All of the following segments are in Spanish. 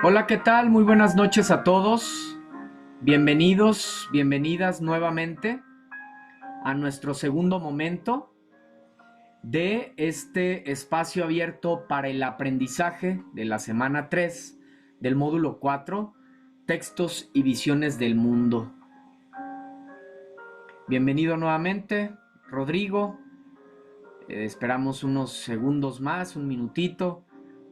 Hola, ¿qué tal? Muy buenas noches a todos. Bienvenidos, bienvenidas nuevamente a nuestro segundo momento de este espacio abierto para el aprendizaje de la semana 3 del módulo 4, textos y visiones del mundo. Bienvenido nuevamente, Rodrigo. Esperamos unos segundos más, un minutito,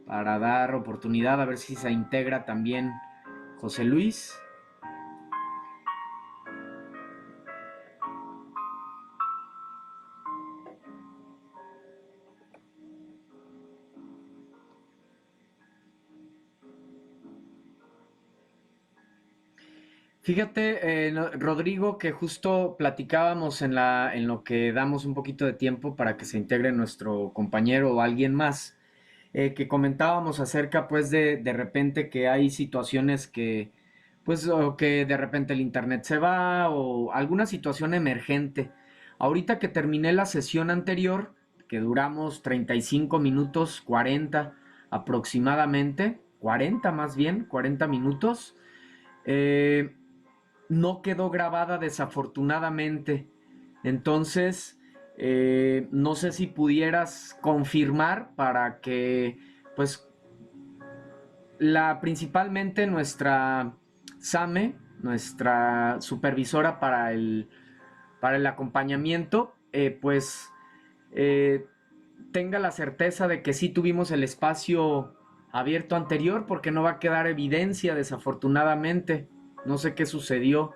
para dar oportunidad a ver si se integra también José Luis. Fíjate, Rodrigo, que justo platicábamos en lo que damos un poquito de tiempo para que se integre nuestro compañero o alguien más, que comentábamos acerca, pues, de repente que hay situaciones que, pues, o que de repente el internet se va o alguna situación emergente. Ahorita que terminé la sesión anterior, que duramos 35 minutos, 40 aproximadamente, 40 más bien, 40 minutos, eh, no quedó grabada desafortunadamente. Entonces, no sé si pudieras confirmar para que, pues, principalmente nuestra SAME, nuestra supervisora para el acompañamiento, pues, eh, tenga la certeza de que sí tuvimos el espacio abierto anterior, porque no va a quedar evidencia, desafortunadamente. No sé qué sucedió.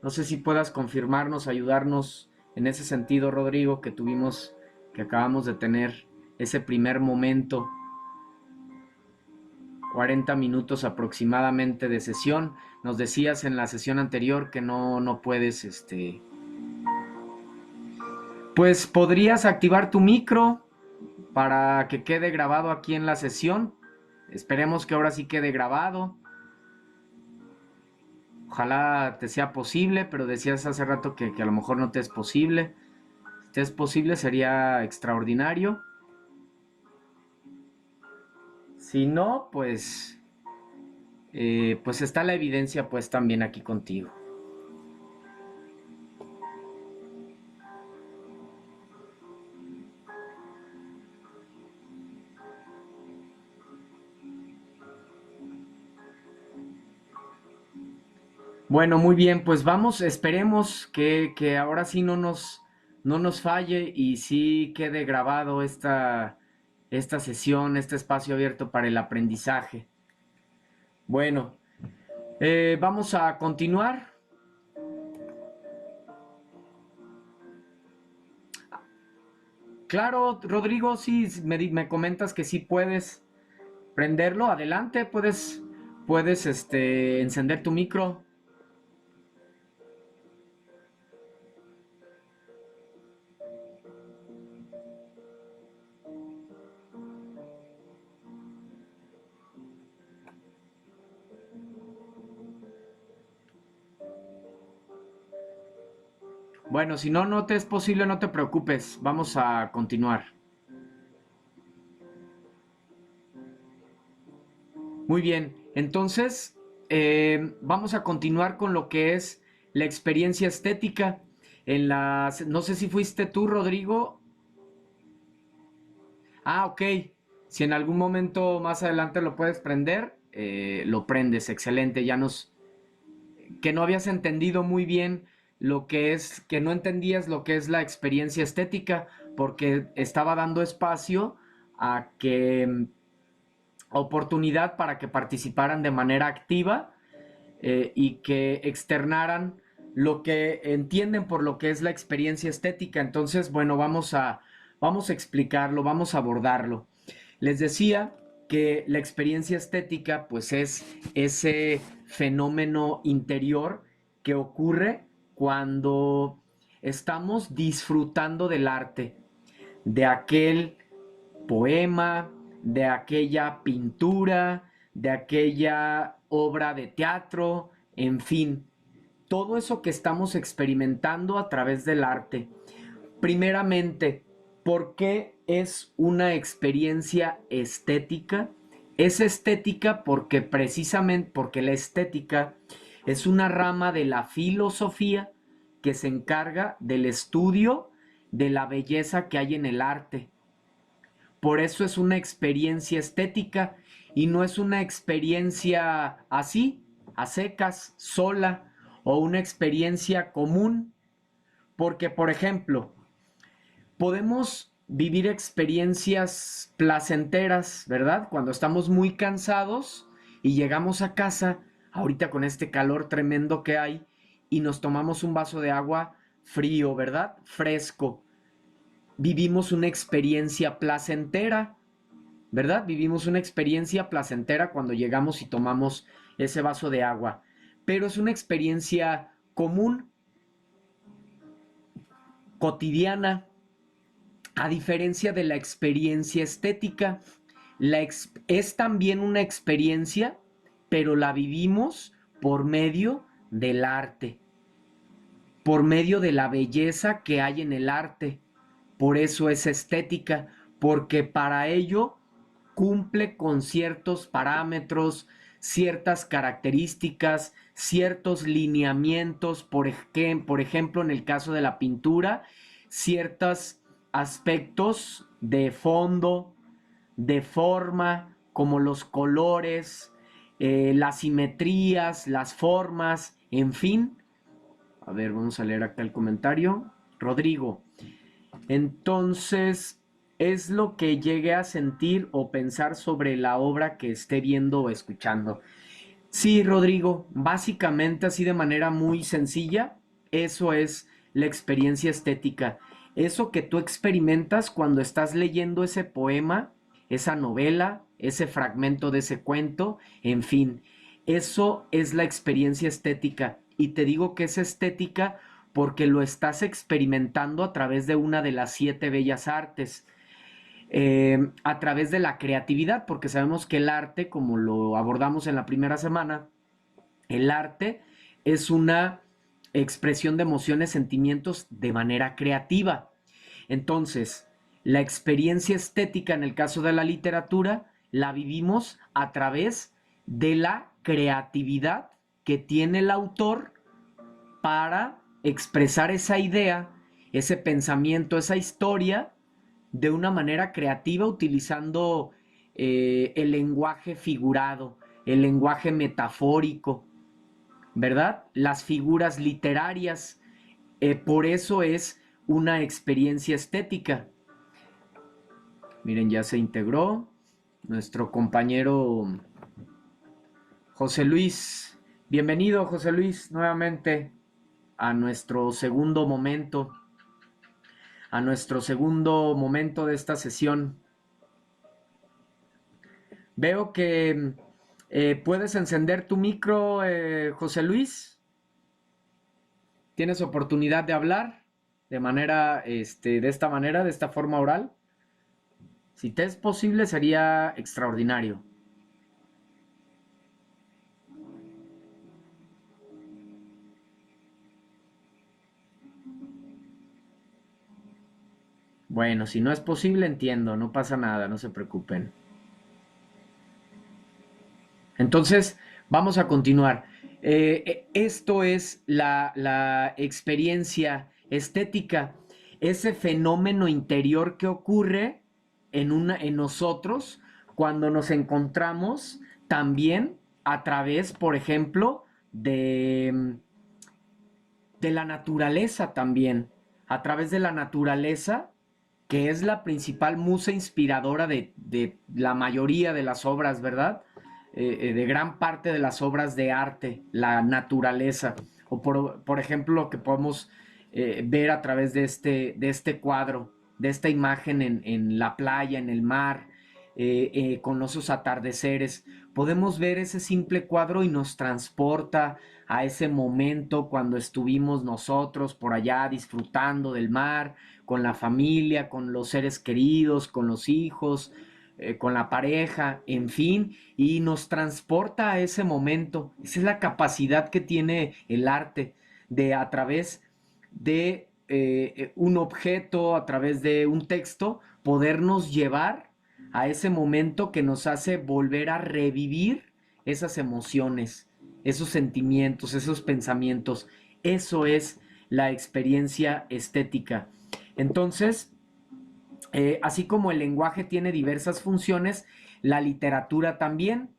No sé si puedas confirmarnos, ayudarnos en ese sentido, Rodrigo, que acabamos de tener ese primer momento, 40 minutos aproximadamente de sesión. Nos decías en la sesión anterior que no puedes, pues podrías activar tu micro para que quede grabado aquí en la sesión. Esperemos que ahora sí quede grabado. Ojalá te sea posible, pero decías hace rato que a lo mejor no te es posible. Si te es posible sería extraordinario. Si no, pues está la evidencia pues también aquí contigo. Bueno, muy bien, pues vamos, esperemos que ahora sí no nos falle y sí quede grabado esta sesión, este espacio abierto para el aprendizaje. Bueno, vamos a continuar. Claro, Rodrigo, sí, me comentas que sí puedes prenderlo. Adelante, puedes encender tu micro. Bueno, si no te es posible, no te preocupes. Vamos a continuar. Muy bien, entonces vamos a continuar con lo que es la experiencia estética. No sé si fuiste tú, Rodrigo. Ah, ok. Si en algún momento más adelante lo puedes prender, lo prendes. Excelente. Que no habías entendido muy bien que no entendías lo que es la experiencia estética, porque estaba dando espacio a que oportunidad para que participaran de manera activa y que externaran lo que entienden por lo que es la experiencia estética. Entonces, bueno, vamos a explicarlo, vamos a abordarlo. Les decía que la experiencia estética pues es ese fenómeno interior que ocurre cuando estamos disfrutando del arte, de aquel poema, de aquella pintura, de aquella obra de teatro, en fin, todo eso que estamos experimentando a través del arte. Primeramente, ¿por qué es una experiencia estética? Es estética porque precisamente, porque la estética es una rama de la filosofía que se encarga del estudio de la belleza que hay en el arte. Por eso es una experiencia estética y no es una experiencia así, a secas, sola, o una experiencia común. Porque, por ejemplo, podemos vivir experiencias placenteras, ¿verdad? Cuando estamos muy cansados y llegamos a casa, ahorita con este calor tremendo que hay, y nos tomamos un vaso de agua frío, ¿verdad? Fresco. Vivimos una experiencia placentera, ¿verdad? Vivimos una experiencia placentera cuando llegamos y tomamos ese vaso de agua. Pero es una experiencia común, cotidiana, a diferencia de la experiencia estética. Es también una experiencia, pero la vivimos por medio del arte, por medio de la belleza que hay en el arte. Por eso es estética, porque para ello cumple con ciertos parámetros, ciertas características, ciertos lineamientos, por ejemplo, en el caso de la pintura, ciertos aspectos de fondo, de forma, como los colores, las simetrías, las formas, en fin. A ver, vamos a leer acá el comentario. Rodrigo, entonces, es lo que llegue a sentir o pensar sobre la obra que esté viendo o escuchando. Sí, Rodrigo, básicamente así de manera muy sencilla, eso es la experiencia estética. Eso que tú experimentas cuando estás leyendo ese poema, esa novela, ese fragmento de ese cuento, en fin, eso es la experiencia estética. Y te digo que es estética porque lo estás experimentando a través de una de las siete bellas artes, a través de la creatividad, porque sabemos que el arte, como lo abordamos en la primera semana, el arte es una expresión de emociones, sentimientos de manera creativa. Entonces, la experiencia estética en el caso de la literatura la vivimos a través de la creatividad que tiene el autor para expresar esa idea, ese pensamiento, esa historia de una manera creativa utilizando el lenguaje figurado, el lenguaje metafórico, ¿verdad? Las figuras literarias. Por eso es una experiencia estética. Miren, ya se integró nuestro compañero José Luis. Bienvenido, José Luis, nuevamente a nuestro segundo momento, de esta sesión. Veo que puedes encender tu micro, José Luis. Tienes oportunidad de hablar de manera, de esta manera, de esta forma oral. Si te es posible, sería extraordinario. Bueno, si no es posible, entiendo, no pasa nada, no se preocupen. Entonces, vamos a continuar. Esto es la experiencia estética, ese fenómeno interior que ocurre en nosotros cuando nos encontramos también a través, por ejemplo, de la naturaleza también, a través de la naturaleza, que es la principal musa inspiradora de la mayoría de las obras, ¿verdad? De gran parte de las obras de arte, la naturaleza. O por ejemplo, lo que podemos ver a través de este cuadro, de esta imagen en la playa, en el mar, con esos atardeceres. Podemos ver ese simple cuadro y nos transporta a ese momento cuando estuvimos nosotros por allá disfrutando del mar, con la familia, con los seres queridos, con los hijos, con la pareja, en fin, y nos transporta a ese momento. Esa es la capacidad que tiene el arte de a través de un objeto, a través de un texto, podernos llevar a ese momento que nos hace volver a revivir esas emociones, esos sentimientos, esos pensamientos. Eso es la experiencia estética. Entonces, así como el lenguaje tiene diversas funciones, la literatura también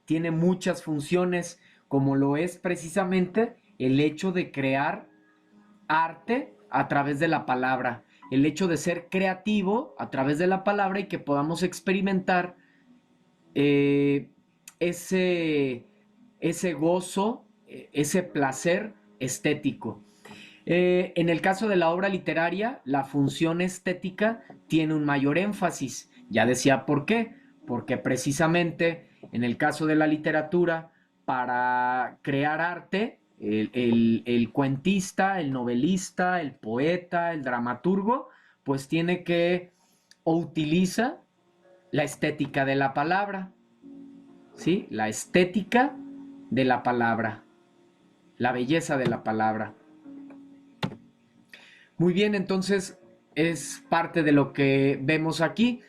tiene muchas funciones, como lo es precisamente el hecho de crear arte a través de la palabra, el hecho de ser creativo a través de la palabra y que podamos experimentar eh, ese, ese gozo, ese placer estético. En el caso de la obra literaria, la función estética tiene un mayor énfasis. Ya decía por qué. Porque precisamente en el caso de la literatura, para crear arte, el cuentista, el novelista, el poeta, el dramaturgo, pues tiene que o utiliza la estética de la palabra, ¿sí? La estética de la palabra, la belleza de la palabra. Muy bien, entonces es parte de lo que vemos aquí.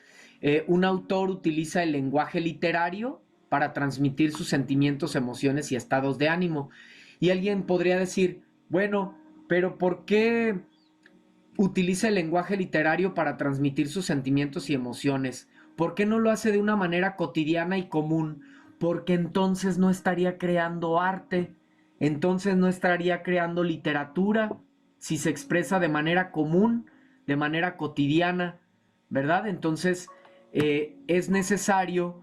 Un autor utiliza el lenguaje literario para transmitir sus sentimientos, emociones y estados de ánimo. Y alguien podría decir, bueno, pero ¿por qué utiliza el lenguaje literario para transmitir sus sentimientos y emociones? ¿Por qué no lo hace de una manera cotidiana y común? Porque entonces no estaría creando arte, entonces no estaría creando literatura, si se expresa de manera común, de manera cotidiana, ¿verdad? Entonces es necesario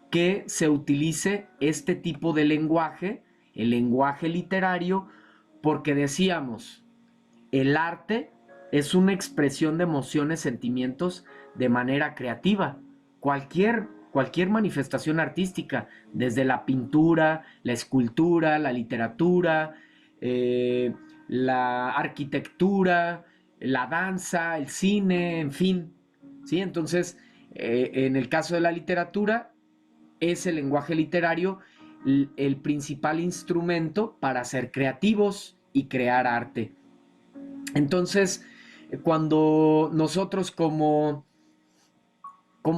que se utilice este tipo de lenguaje, el lenguaje literario, porque decíamos, el arte es una expresión de emociones, sentimientos de manera creativa. Cualquier manifestación artística, desde la pintura, la escultura, la literatura, eh, la arquitectura, la danza, el cine, en fin. ¿Sí? Entonces, en el caso de la literatura, es el lenguaje literario el principal instrumento para ser creativos y crear arte. Entonces, cuando nosotros como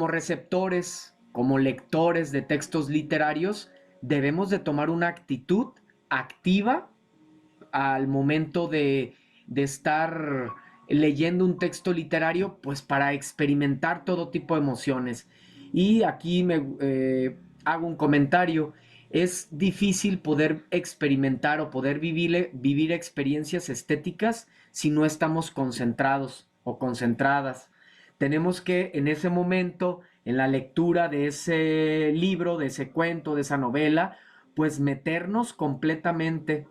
receptores, como lectores de textos literarios, debemos de tomar una actitud activa al momento de estar leyendo un texto literario, pues para experimentar todo tipo de emociones. Y aquí hago un comentario. Es difícil poder experimentar o poder vivir experiencias estéticas si no estamos concentrados o concentradas. Tenemos que en ese momento, en la lectura de ese libro, de ese cuento, de esa novela, pues meternos completamente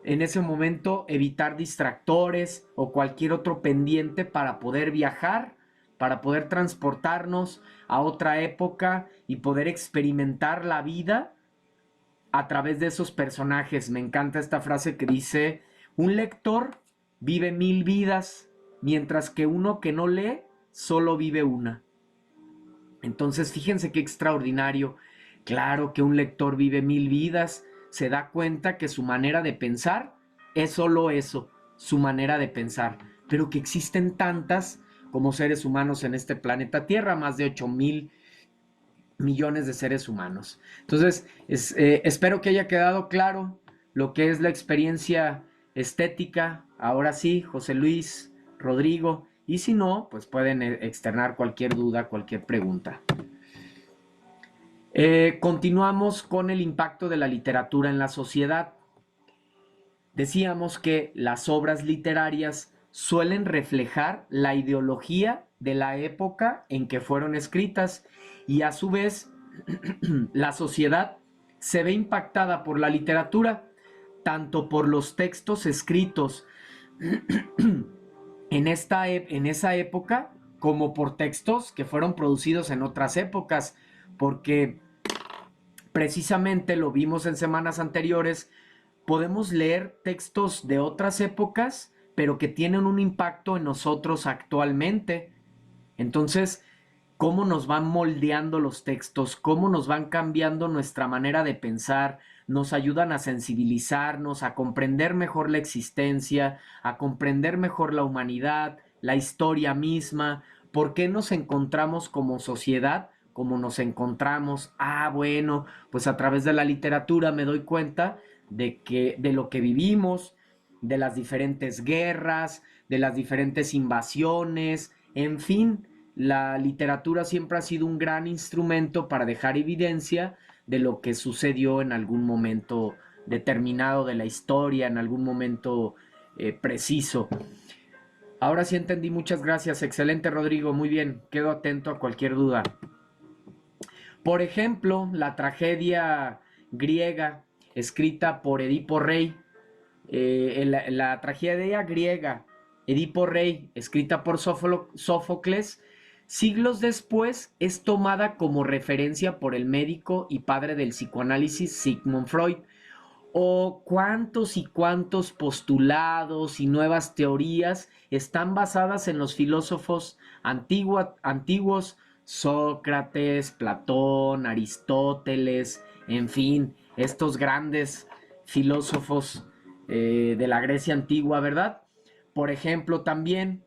en ese momento, evitar distractores o cualquier otro pendiente para poder viajar, para poder transportarnos a otra época y poder experimentar la vida a través de esos personajes. Me encanta esta frase que dice, un lector vive 1000 vidas, mientras que uno que no lee solo vive una. Entonces, fíjense qué extraordinario. Claro que un lector vive 1000 vidas, se da cuenta que su manera de pensar es solo eso, su manera de pensar, pero que existen tantas como seres humanos en este planeta Tierra, más de 8.000 millones de seres humanos. Entonces, espero que haya quedado claro lo que es la experiencia estética. Ahora sí, José Luis, Rodrigo, y si no, pues pueden externar cualquier duda, cualquier pregunta. Continuamos con el impacto de la literatura en la sociedad. Decíamos que las obras literarias suelen reflejar la ideología de la época en que fueron escritas y a su vez la sociedad se ve impactada por la literatura, tanto por los textos escritos en esa época como por textos que fueron producidos en otras épocas, porque precisamente lo vimos en semanas anteriores, podemos leer textos de otras épocas, pero que tienen un impacto en nosotros actualmente. Entonces, cómo nos van moldeando los textos, cómo nos van cambiando nuestra manera de pensar, nos ayudan a sensibilizarnos, a comprender mejor la existencia, a comprender mejor la humanidad, la historia misma, ¿Por qué nos encontramos como sociedad como nos encontramos? Ah, bueno, pues a través de la literatura me doy cuenta de lo que vivimos, de las diferentes guerras, de las diferentes invasiones, en fin, la literatura siempre ha sido un gran instrumento para dejar evidencia de lo que sucedió en algún momento determinado de la historia, en algún momento preciso. Ahora sí entendí, muchas gracias. Excelente, Rodrigo. Muy bien, quedo atento a cualquier duda. Por ejemplo, la tragedia griega escrita por Edipo Rey, la tragedia griega Edipo Rey, escrita por Sófocles, siglos después es tomada como referencia por el médico y padre del psicoanálisis Sigmund Freud. O cuántos y cuántos postulados y nuevas teorías están basadas en los filósofos antiguos, Sócrates, Platón, Aristóteles, en fin, estos grandes filósofos de la Grecia antigua, ¿verdad? Por ejemplo, también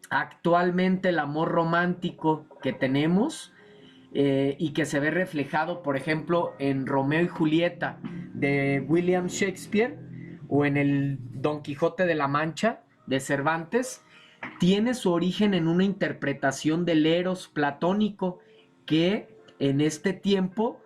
actualmente el amor romántico que tenemos y que se ve reflejado, por ejemplo, en Romeo y Julieta de William Shakespeare o en el Don Quijote de la Mancha de Cervantes, tiene su origen en una interpretación del eros platónico que en este tiempo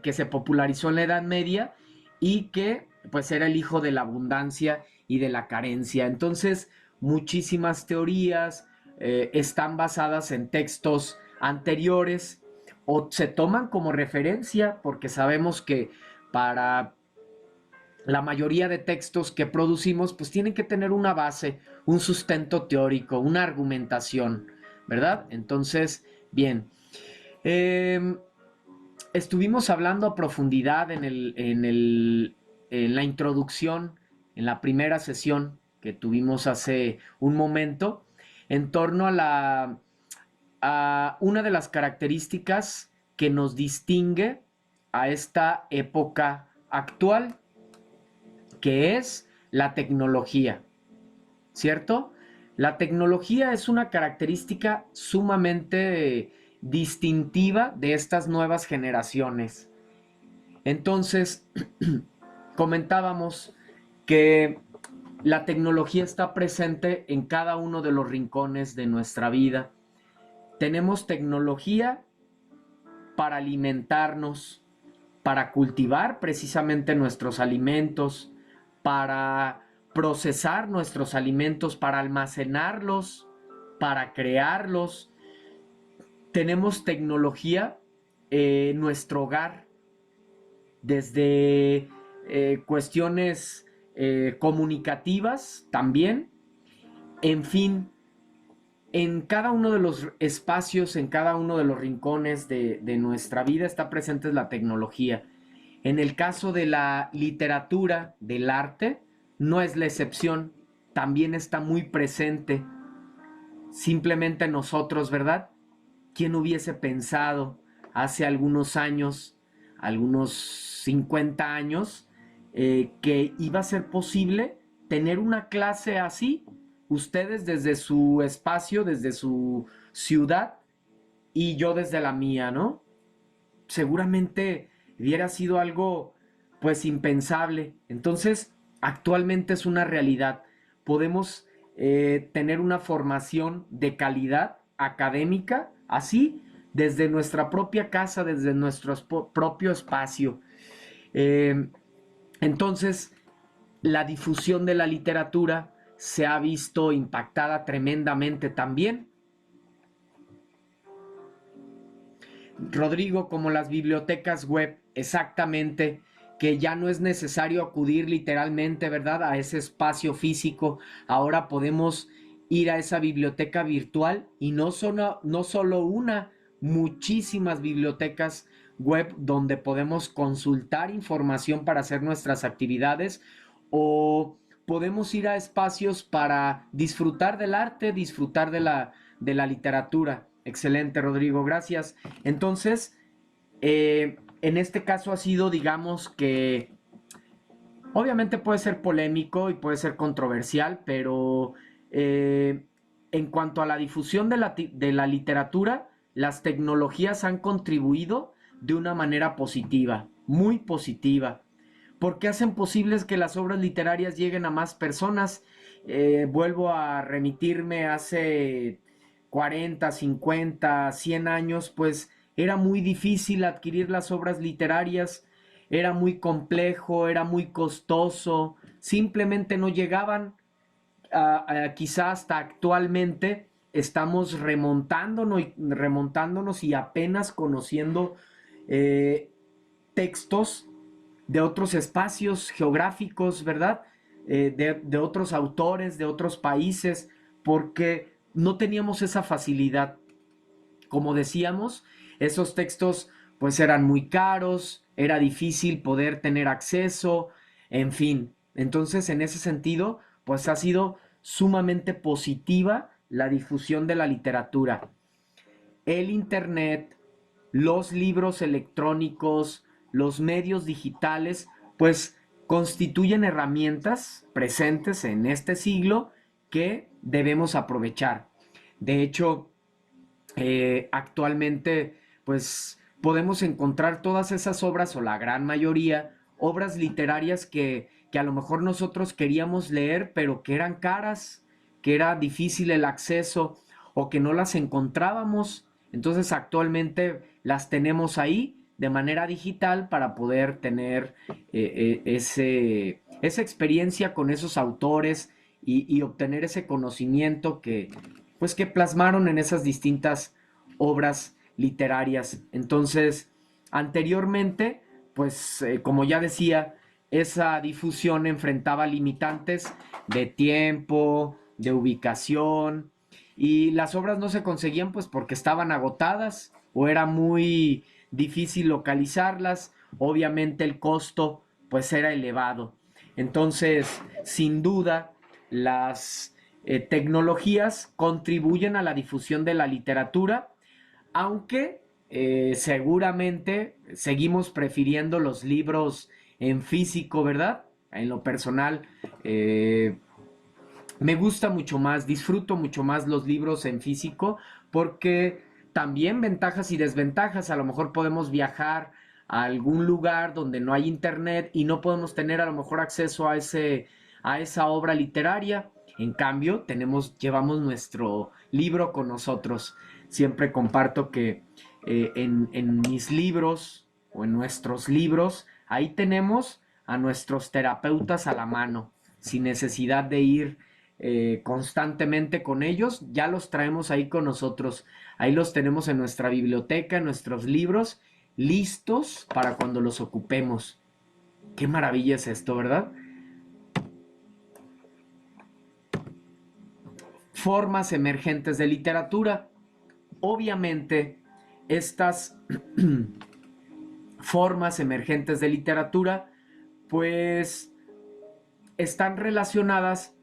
que se popularizó en la Edad Media y que pues era el hijo de la abundancia y de la carencia. Entonces, muchísimas teorías están basadas en textos anteriores o se toman como referencia porque sabemos que para la mayoría de textos que producimos pues tienen que tener una base, un sustento teórico, una argumentación, ¿verdad? Entonces, bien, eh, estuvimos hablando a profundidad en la introducción, en la primera sesión que tuvimos hace un momento, en torno a una de las características que nos distingue a esta época actual, que es la tecnología, ¿cierto? La tecnología es una característica sumamente distintiva de estas nuevas generaciones. Entonces, comentábamos que la tecnología está presente en cada uno de los rincones de nuestra vida. Tenemos tecnología para alimentarnos, para cultivar precisamente nuestros alimentos, para procesar nuestros alimentos, para almacenarlos, para crearlos. Tenemos tecnología en nuestro hogar, desde cuestiones comunicativas también. En fin, en cada uno de los espacios, en cada uno de los rincones de nuestra vida está presente la tecnología. En el caso de la literatura, del arte, no es la excepción, también está muy presente. Simplemente nosotros, ¿verdad? ¿Quién hubiese pensado hace algunos años, algunos 50 años, que iba a ser posible tener una clase así? Ustedes desde su espacio, desde su ciudad y yo desde la mía, ¿no? Seguramente hubiera sido algo pues impensable. Entonces, actualmente es una realidad. Podemos tener una formación de calidad académica así desde nuestra propia casa, desde nuestro propio espacio. Eh, entonces, la difusión de la literatura se ha visto impactada tremendamente también. Rodrigo, como las bibliotecas web, exactamente, que ya no es necesario acudir literalmente, ¿verdad?, a ese espacio físico. Ahora podemos ir a esa biblioteca virtual y no solo una, muchísimas bibliotecas web donde podemos consultar información para hacer nuestras actividades o podemos ir a espacios para disfrutar del arte, disfrutar de la literatura. Excelente, Rodrigo, gracias. Entonces, en este caso ha sido, digamos que, obviamente puede ser polémico y puede ser controversial, pero en cuanto a la difusión de la literatura, las tecnologías han contribuido de una manera positiva, muy positiva, porque hacen posibles que las obras literarias lleguen a más personas. Vuelvo a remitirme hace 40, 50, 100 años, pues era muy difícil adquirir las obras literarias, era muy complejo, era muy costoso, simplemente no llegaban. Quizá hasta actualmente estamos remontándonos y apenas conociendo eh, textos de otros espacios geográficos, ¿verdad? De otros autores, de otros países, porque no teníamos esa facilidad. Como decíamos, esos textos pues eran muy caros, era difícil poder tener acceso, en fin. Entonces, en ese sentido, pues ha sido sumamente positiva la difusión de la literatura. El Internet, los libros electrónicos, los medios digitales, pues constituyen herramientas presentes en este siglo que debemos aprovechar. De hecho, actualmente, pues podemos encontrar todas esas obras, o la gran mayoría, obras literarias que a lo mejor nosotros queríamos leer, pero que eran caras, que era difícil el acceso o que no las encontrábamos. Entonces actualmente las tenemos ahí de manera digital para poder tener esa experiencia con esos autores y obtener ese conocimiento pues, que plasmaron en esas distintas obras literarias. Entonces, anteriormente, pues como ya decía, esa difusión enfrentaba limitantes de tiempo, de ubicación, y las obras no se conseguían pues porque estaban agotadas o era muy difícil localizarlas. Obviamente el costo pues era elevado. Entonces, sin duda, las tecnologías contribuyen a la difusión de la literatura, aunque seguramente seguimos prefiriendo los libros en físico, ¿verdad? En lo personal, me gusta mucho más, disfruto mucho más los libros en físico porque también ventajas y desventajas. A lo mejor podemos viajar a algún lugar donde no hay internet y no podemos tener a lo mejor acceso a esa obra literaria. En cambio, llevamos nuestro libro con nosotros. Siempre comparto que en mis libros o en nuestros libros, ahí tenemos a nuestros terapeutas a la mano, sin necesidad de ir constantemente con ellos, ya los traemos ahí con nosotros. Ahí los tenemos en nuestra biblioteca, en nuestros libros, listos para cuando los ocupemos. Qué maravilla es esto, ¿verdad? Formas emergentes de literatura. Obviamente, estas formas emergentes de literatura, pues están relacionadas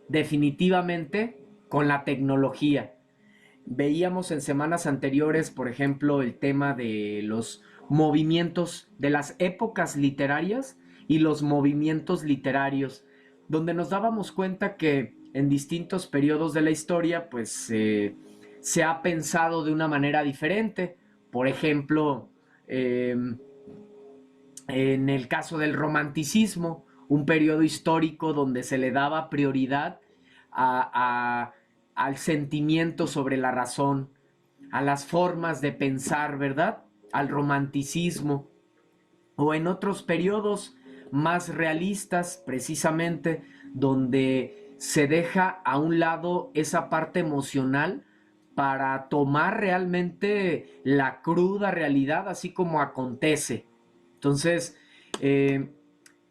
definitivamente con la tecnología. Veíamos en semanas anteriores, por ejemplo, el tema de los movimientos de las épocas literarias y los movimientos literarios, donde nos dábamos cuenta que en distintos periodos de la historia, pues se ha pensado de una manera diferente. Por ejemplo, eh, en el caso del romanticismo, un periodo histórico donde se le daba prioridad a, al sentimiento sobre la razón, a las formas de pensar, ¿verdad? Al romanticismo. O en otros periodos más realistas, precisamente, donde se deja a un lado esa parte emocional para tomar realmente la cruda realidad así como acontece. Entonces, eh,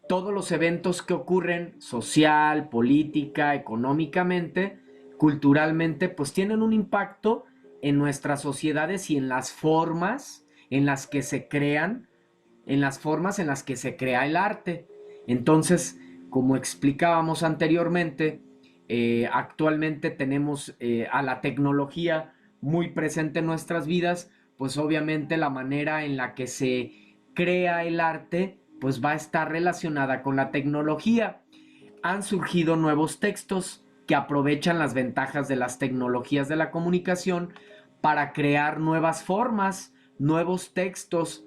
todos los eventos que ocurren social, política, económicamente, culturalmente, pues tienen un impacto en nuestras sociedades y en las formas en las que se crean, en las formas en las que se crea el arte. Entonces, como explicábamos anteriormente, actualmente tenemos a la tecnología muy presente en nuestras vidas, pues obviamente la manera en la que se crea el arte, pues va a estar relacionada con la tecnología. Han surgido nuevos textos que aprovechan las ventajas de las tecnologías de la comunicación para crear nuevas formas, nuevos textos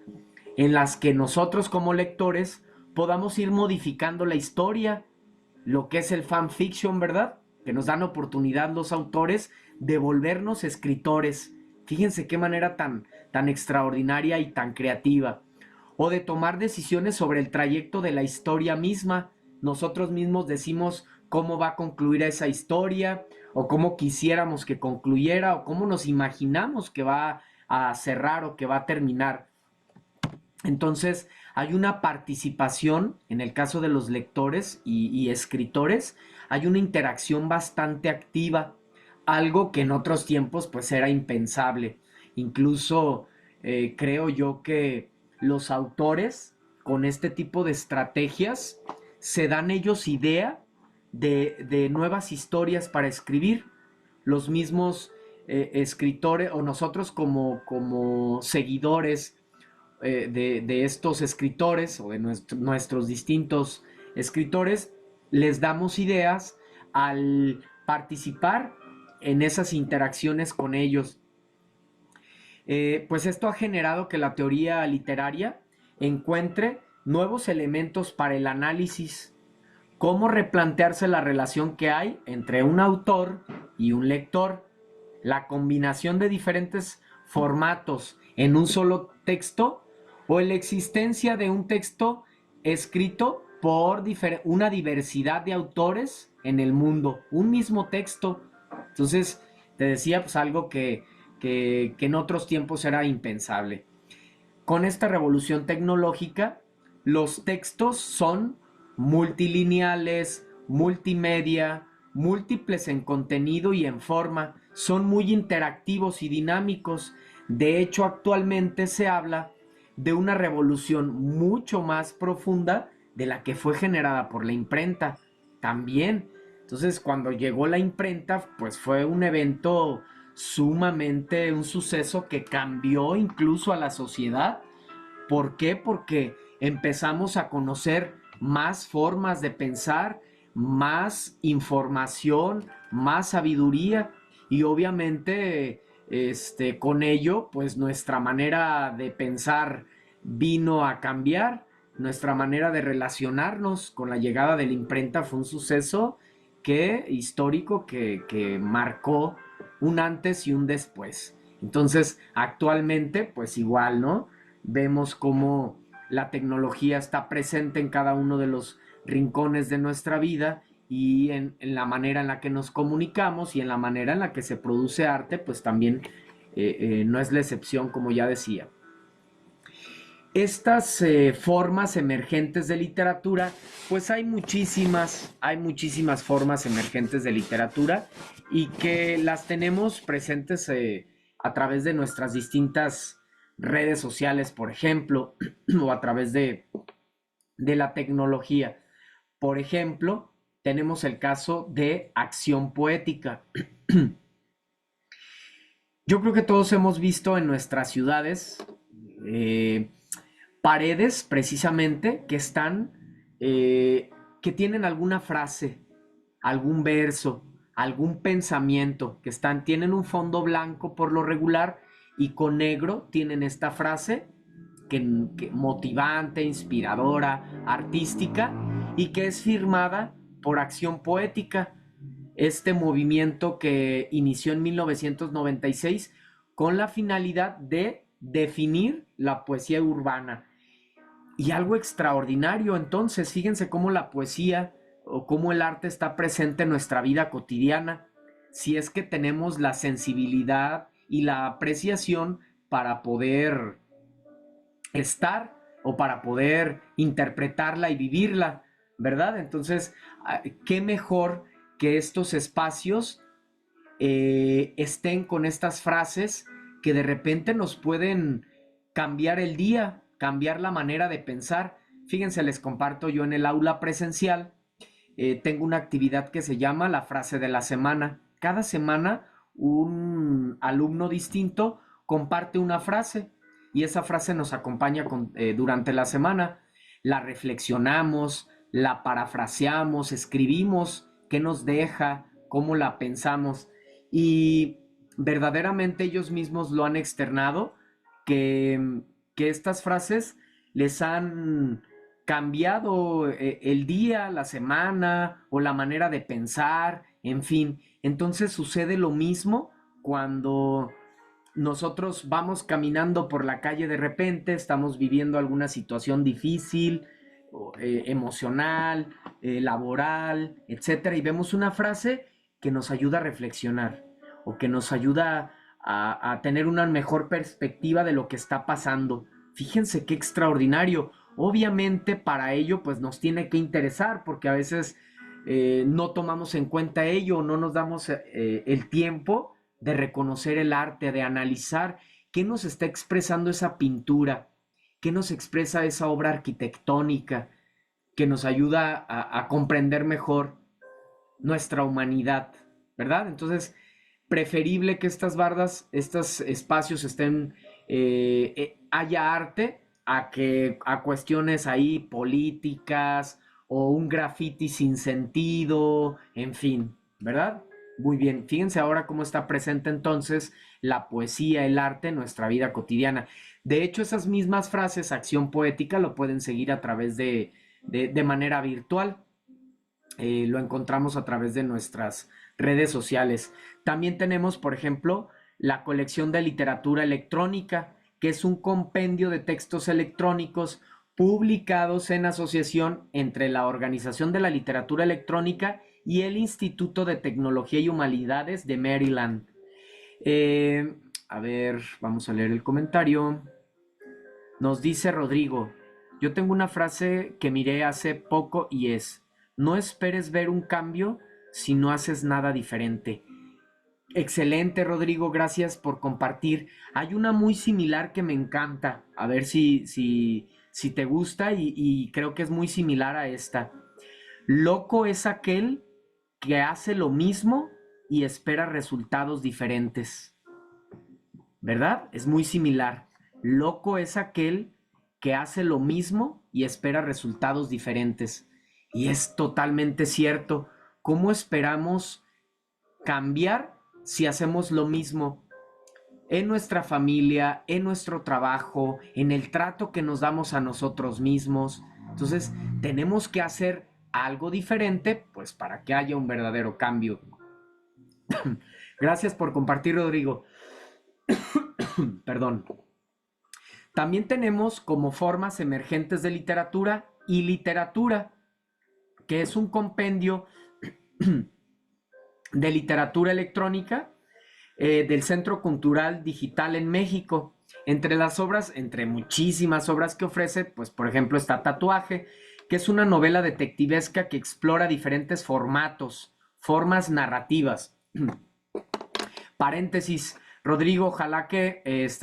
en las que nosotros como lectores podamos ir modificando la historia, lo que es el fanfiction, ¿verdad? Que nos dan oportunidad los autores de volvernos escritores. Fíjense qué manera tan extraordinaria y tan creativa. O de tomar decisiones sobre el trayecto de la historia misma. Nosotros mismos decimos cómo va a concluir esa historia, o cómo quisiéramos que concluyera, o cómo nos imaginamos que va a cerrar o que va a terminar. Entonces, hay una participación, en el caso de los lectores y escritores, hay una interacción bastante activa, algo que en otros tiempos pues era impensable. Incluso creo yo que los autores con este tipo de estrategias se dan ellos idea de nuevas historias para escribir. Los mismos escritores o nosotros como seguidores de estos escritores o de nuestros distintos escritores, les damos ideas al participar en esas interacciones con ellos. Pues esto ha generado que la teoría literaria encuentre nuevos elementos para el análisis, cómo replantearse la relación que hay entre un autor y un lector, la combinación de diferentes formatos en un solo texto o la existencia de un texto escrito por una diversidad de autores en el mundo, un mismo texto. Entonces, te decía, pues algo que en otros tiempos era impensable. Con esta revolución tecnológica, los textos son multilineales, multimedia, múltiples en contenido y en forma, son muy interactivos y dinámicos. De hecho, actualmente se habla de una revolución mucho más profunda de la que fue generada por la imprenta también. Entonces, cuando llegó la imprenta, pues fue un evento sumamente, un suceso que cambió incluso a la sociedad. ¿Por qué? Porque empezamos a conocer más formas de pensar, más información, más sabiduría y obviamente con ello pues nuestra manera de pensar vino a cambiar, nuestra manera de relacionarnos con la llegada de la imprenta fue un suceso histórico que marcó un antes y un después. Entonces actualmente pues igual, ¿no? Vemos cómo la tecnología está presente en cada uno de los rincones de nuestra vida y en la manera en la que nos comunicamos y en la manera en la que se produce arte, pues también no es la excepción, como ya decía. Estas formas emergentes de literatura, pues hay muchísimas formas emergentes de literatura y que las tenemos presentes a través de nuestras distintas redes sociales, por ejemplo, o a través de la tecnología. Por ejemplo, tenemos el caso de acción poética. Yo creo que todos hemos visto en nuestras ciudades eh, paredes precisamente que están, que tienen alguna frase, algún verso, algún pensamiento, tienen un fondo blanco por lo regular y con negro tienen esta frase que motivante, inspiradora, artística y que es firmada por Acción Poética, este movimiento que inició en 1996 con la finalidad de definir la poesía urbana. Y algo extraordinario, entonces, fíjense cómo la poesía o cómo el arte está presente en nuestra vida cotidiana, si es que tenemos la sensibilidad y la apreciación para poder estar o para poder interpretarla y vivirla, ¿verdad? Entonces, ¿qué mejor que estos espacios estén con estas frases que de repente nos pueden cambiar el día, cambiar la manera de pensar? Fíjense, les comparto yo en el aula presencial, tengo una actividad que se llama la frase de la semana. Cada semana un alumno distinto comparte una frase y esa frase nos acompaña durante la semana. La reflexionamos, la parafraseamos, escribimos qué nos deja, cómo la pensamos. Y verdaderamente ellos mismos lo han externado, que, que estas frases les han cambiado el día, la semana o la manera de pensar, en fin. Entonces sucede lo mismo cuando nosotros vamos caminando por la calle de repente, estamos viviendo alguna situación difícil, emocional, laboral, etcétera, y vemos una frase que nos ayuda a reflexionar o que nos ayuda a tener una mejor perspectiva de lo que está pasando. Fíjense qué extraordinario. Obviamente para ello pues nos tiene que interesar porque a veces no tomamos en cuenta ello, no nos damos el tiempo de reconocer el arte, de analizar qué nos está expresando esa pintura, qué nos expresa esa obra arquitectónica, que nos ayuda a comprender mejor nuestra humanidad, ¿verdad? Entonces, preferible que estas bardas, estos espacios estén, haya arte, a que a cuestiones ahí políticas o un graffiti sin sentido, en fin, ¿verdad? Muy bien, fíjense ahora cómo está presente entonces la poesía, el arte en nuestra vida cotidiana. De hecho, esas mismas frases, acción poética, lo pueden seguir a través de manera virtual. Lo encontramos a través de nuestras redes sociales. También tenemos, por ejemplo, la colección de literatura electrónica, que es un compendio de textos electrónicos publicados en asociación entre la Organización de la Literatura Electrónica y el Instituto de Tecnología y Humanidades de Maryland. A ver, vamos a leer el comentario. Nos dice Rodrigo, yo tengo una frase que miré hace poco y es, no esperes ver un cambio si no haces nada diferente. Excelente, Rodrigo, gracias por compartir. Hay una muy similar que me encanta, a ver si te gusta y creo que es muy similar a esta. Loco es aquel que hace lo mismo y espera resultados diferentes. ¿Verdad? Es muy similar. Loco es aquel que hace lo mismo y espera resultados diferentes. Y es totalmente cierto. ¿Cómo esperamos cambiar si hacemos lo mismo en nuestra familia, en nuestro trabajo, en el trato que nos damos a nosotros mismos? Entonces, tenemos que hacer algo diferente, pues para que haya un verdadero cambio. Gracias por compartir, Rodrigo. Perdón. También tenemos como formas emergentes de literatura y literatura, que es un compendio de literatura electrónica del Centro Cultural Digital en México. Entre las obras, entre muchísimas obras que ofrece, pues por ejemplo está Tatuaje, que es una novela detectivesca que explora diferentes formatos, formas narrativas. Paréntesis, Rodrigo, ojalá que,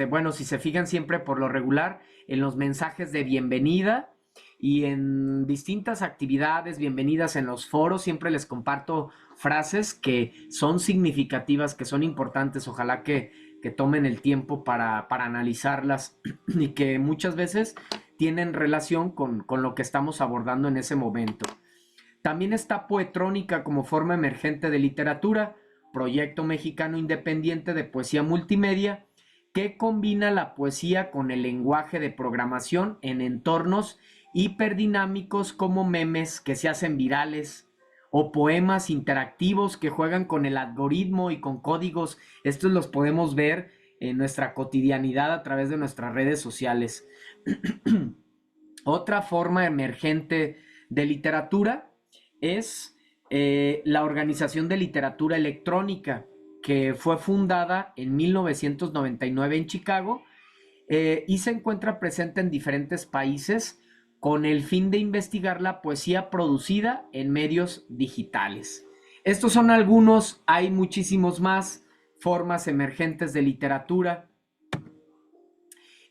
bueno, si se fijan siempre por lo regular en los mensajes de bienvenida y en distintas actividades, bienvenidas en los foros, siempre les comparto frases que son significativas, que son importantes, ojalá que tomen el tiempo para analizarlas y que muchas veces tienen relación con lo que estamos abordando en ese momento. También está Poetrónica como forma emergente de literatura, proyecto mexicano independiente de poesía multimedia que combina la poesía con el lenguaje de programación en entornos hiperdinámicos como memes que se hacen virales o poemas interactivos que juegan con el algoritmo y con códigos. Estos los podemos ver en nuestra cotidianidad a través de nuestras redes sociales. Otra forma emergente de literatura es la Organización de Literatura Electrónica, que fue fundada en 1999 en Chicago y se encuentra presente en diferentes países con el fin de investigar la poesía producida en medios digitales. Estos son algunos, hay muchísimos más formas emergentes de literatura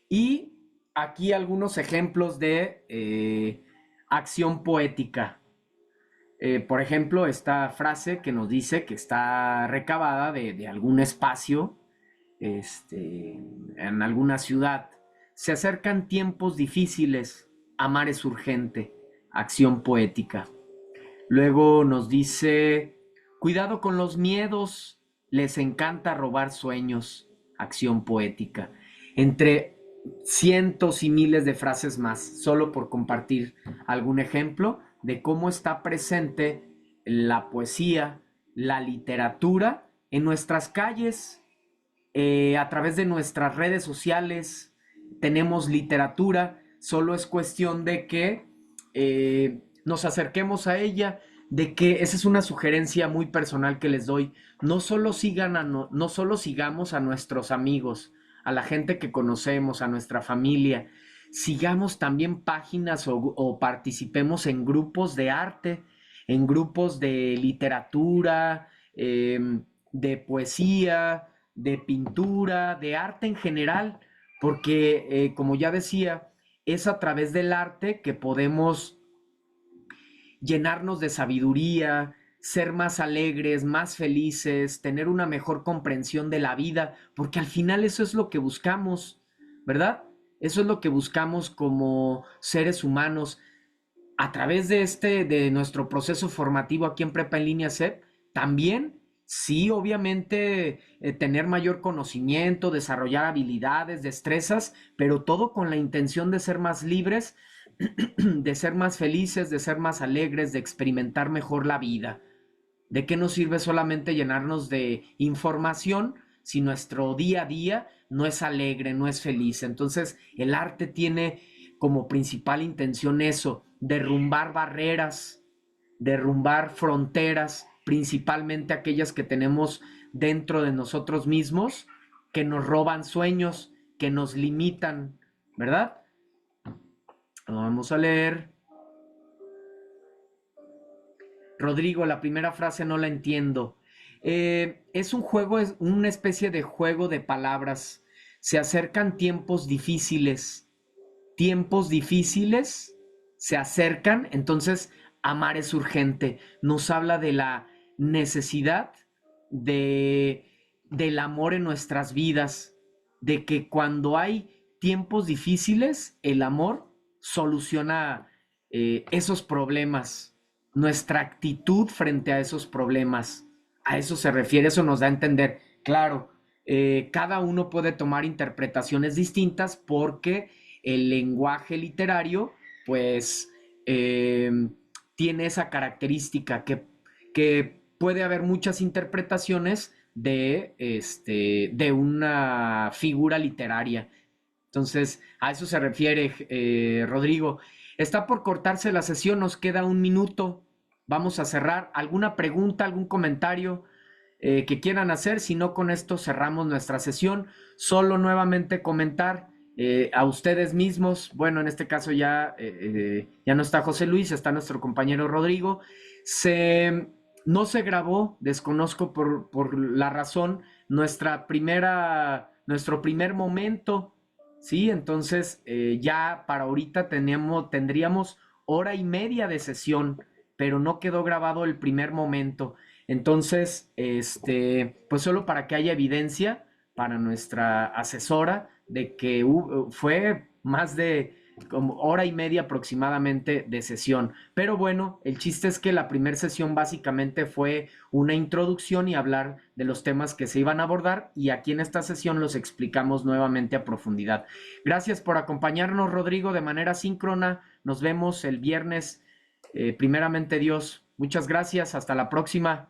y aquí algunos ejemplos de acción poética. Por ejemplo, esta frase que nos dice que está recabada de algún espacio en alguna ciudad. Se acercan tiempos difíciles, amar es urgente, acción poética. Luego nos dice Cuidado con los miedos, les encanta robar sueños, acción poética. Entre cientos y miles de frases más, solo por compartir algún ejemplo de cómo está presente la poesía, la literatura en nuestras calles, a través de nuestras redes sociales, tenemos literatura, solo es cuestión de que nos acerquemos a ella, de que esa es una sugerencia muy personal que les doy, no solo, no solo sigamos a nuestros amigos, a la gente que conocemos, a nuestra familia, sigamos también páginas o participemos en grupos de arte, en grupos de literatura, de poesía, de pintura, de arte en general, porque como ya decía, es a través del arte que podemos llenarnos de sabiduría, ser más alegres, más felices, tener una mejor comprensión de la vida, porque al final eso es lo que buscamos, ¿verdad? Eso es lo que buscamos como seres humanos a través de nuestro proceso formativo aquí en Prepa en Línea CEP, también, sí, obviamente, tener mayor conocimiento, desarrollar habilidades, destrezas, pero todo con la intención de ser más libres, de ser más felices, de ser más alegres, de experimentar mejor la vida. ¿De qué nos sirve solamente llenarnos de información si nuestro día a día no es alegre, no es feliz? Entonces, el arte tiene como principal intención eso, derrumbar barreras, derrumbar fronteras, principalmente aquellas que tenemos dentro de nosotros mismos, que nos roban sueños, que nos limitan, ¿verdad? Vamos a leer. Rodrigo, la primera frase no la entiendo. Es un juego, es una especie de juego de palabras. Se acercan tiempos difíciles se acercan, entonces amar es urgente. Nos habla de la necesidad de, del amor en nuestras vidas, de que cuando hay tiempos difíciles, el amor soluciona esos problemas, nuestra actitud frente a esos problemas. A eso se refiere, eso nos da a entender. Claro, cada uno puede tomar interpretaciones distintas porque el lenguaje literario, pues, eh, tiene esa característica que puede haber muchas interpretaciones de una figura literaria. Entonces, a eso se refiere Rodrigo. Está por cortarse la sesión, nos queda un minuto. Vamos a cerrar. ¿Alguna pregunta, algún comentario que quieran hacer? Si no, con esto cerramos nuestra sesión. Solo nuevamente comentar a ustedes mismos. Bueno, en este caso ya no está José Luis, está nuestro compañero Rodrigo. No se grabó, desconozco por la razón, nuestro primer momento. Sí, entonces ya para ahorita tendríamos hora y media de sesión, pero no quedó grabado el primer momento. Entonces, pues solo para que haya evidencia para nuestra asesora de que fue más de como hora y media aproximadamente de sesión. Pero bueno, el chiste es que la primera sesión básicamente fue una introducción y hablar de los temas que se iban a abordar y aquí en esta sesión los explicamos nuevamente a profundidad. Gracias por acompañarnos, Rodrigo, de manera síncrona. Nos vemos el viernes. Primeramente Dios. Muchas gracias. Hasta la próxima.